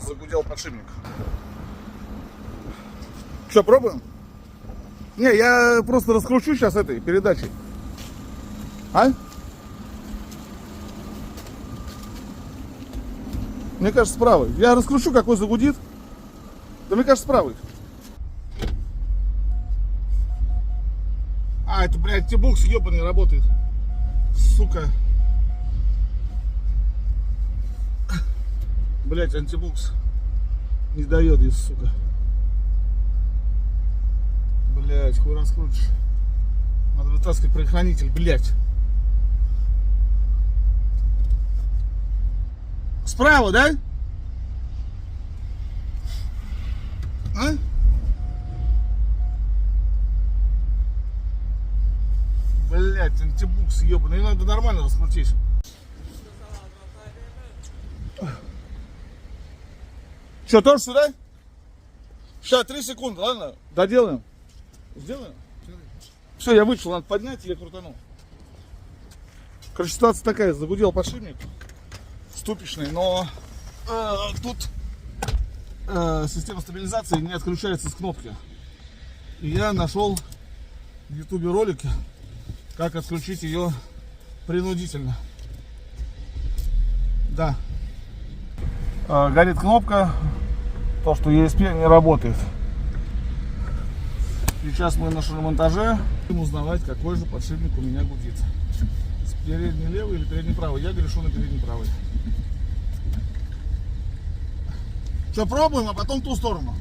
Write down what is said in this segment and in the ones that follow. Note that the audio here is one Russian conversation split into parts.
Загудел подшипник. Что, пробуем? Не, я просто раскручу сейчас этой передачей. А? Мне кажется, с правой. Я раскручу, какой загудит. Да мне кажется, с правой. А, это, блядь, T-Box ебаный работает. Сука. Блядь, антибукс не дает, и сука. Блядь, хуй раскрутишь. Надо вытаскивать предохранитель, блядь. Справа, да? А? Блядь, антибукс ебаный. Надо нормально раскрутить. Что, тоже сюда? Сейчас, 3 секунды, ладно? Доделаем. Сделаем? Все, я вышел, надо поднять или крутанул. Короче, ситуация такая, загудел подшипник ступичный, но тут система стабилизации не отключается с кнопки. И я нашел в ютубе ролики, как отключить ее принудительно. Да. Горит кнопка, то, что ESP не работает. Сейчас мы на шиномонтаже будем узнавать, какой же подшипник у меня гудит. Передний левый или передний правый? Я грешу на передний правый. Что, пробуем, а потом ту сторону.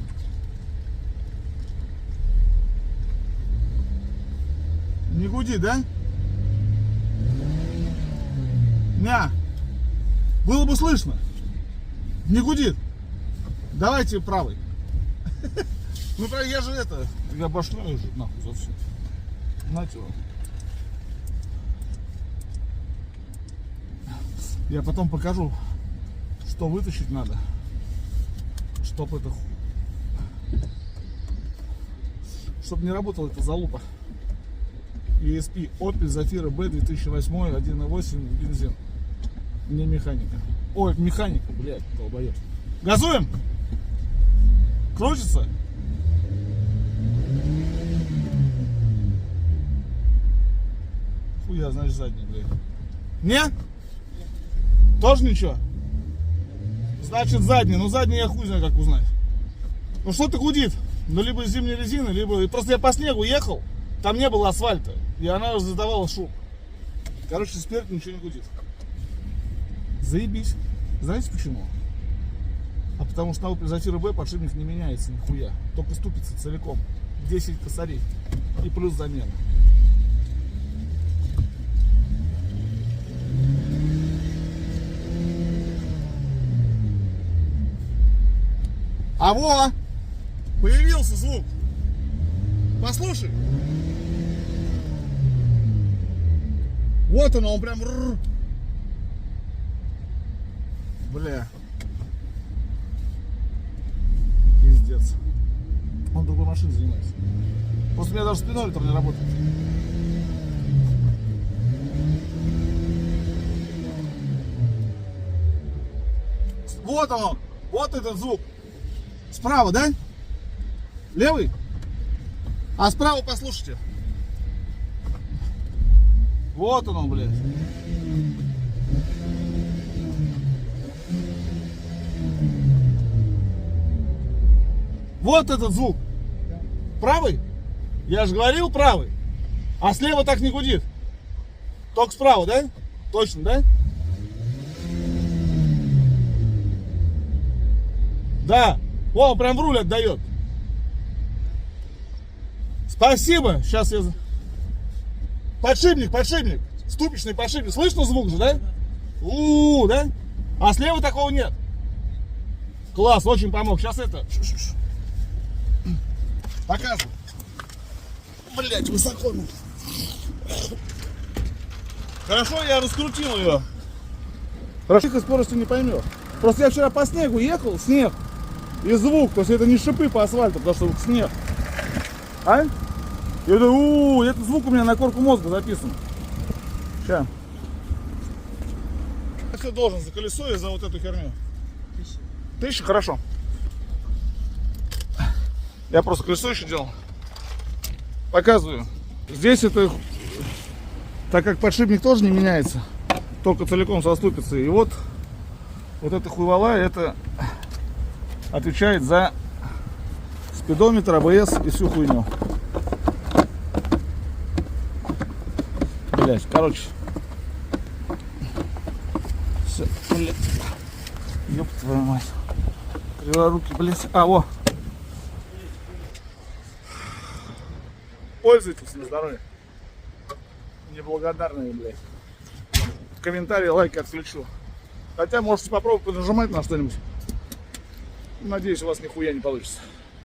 Не гудит, да? Не. Было бы слышно. Не гудит. Давайте правый. Ну, я же это, я башляю уже, нахуй, за все. Знаете вам. Я потом покажу, что вытащить надо, чтобы не работала эта залупа. ESP Opel Zafira B 2008 1.8 бензин. Не механика. Ой, механика, блядь, долбоёб. Газуем! Крутится? Хуя, значит, задний, блядь. Не? Тоже ничего? Значит, задний. Ну, задний я хуй знаю, как узнать. Ну, что-то гудит. Ну, либо из зимней резины, либо... Просто я по снегу ехал, там не было асфальта, и она задавала шум. Короче, спереди ничего не гудит. Заебись. Знаете почему? А потому что на Opel Zafira B подшипник не меняется нихуя. Только ступица целиком. 10 косарей. И плюс замена. А во! Появился звук. Послушай. Вот он прям... Бля. Пиздец. Он другой машиной занимается. Просто у меня даже спидометр не работает. Вот он. Вот этот звук. Справа, да? Левый? А справа послушайте. Вот он, блядь. Вот этот звук. Правый? Я же говорил правый. А слева так не гудит. Только справа, да? Точно, да? Да. О, прям в руль отдает. Спасибо. Сейчас я... Подшипник. Ступичный подшипник. Слышно звук же, да? Да? А слева такого нет. Класс, очень помог. Сейчас это... Показывай. Блять, высоко. Хорошо, я раскрутил ее. Хорошо, скорости не поймешь. Просто я вчера по снегу ехал, снег и звук. То есть это не шипы по асфальту, потому что снег. А? Я думаю, этот звук у меня на корку мозга записан. Сейчас. Я все должен за колесо и за вот эту херню. 1000, хорошо. Я просто колесо еще делал. Показываю. Здесь это, так как подшипник тоже не меняется, только целиком заступится. И вот эта хуйвола, это отвечает за спидометр, АБС и всю хуйню. Блять, короче. Все, блять. Ёб твою мать. Криворуки, блять. А, во. Пользуйтесь на здоровье. Неблагодарные, блядь. Комментарии, лайки отключу. Хотя можете попробовать нажимать на что-нибудь. Надеюсь, у вас нихуя не получится.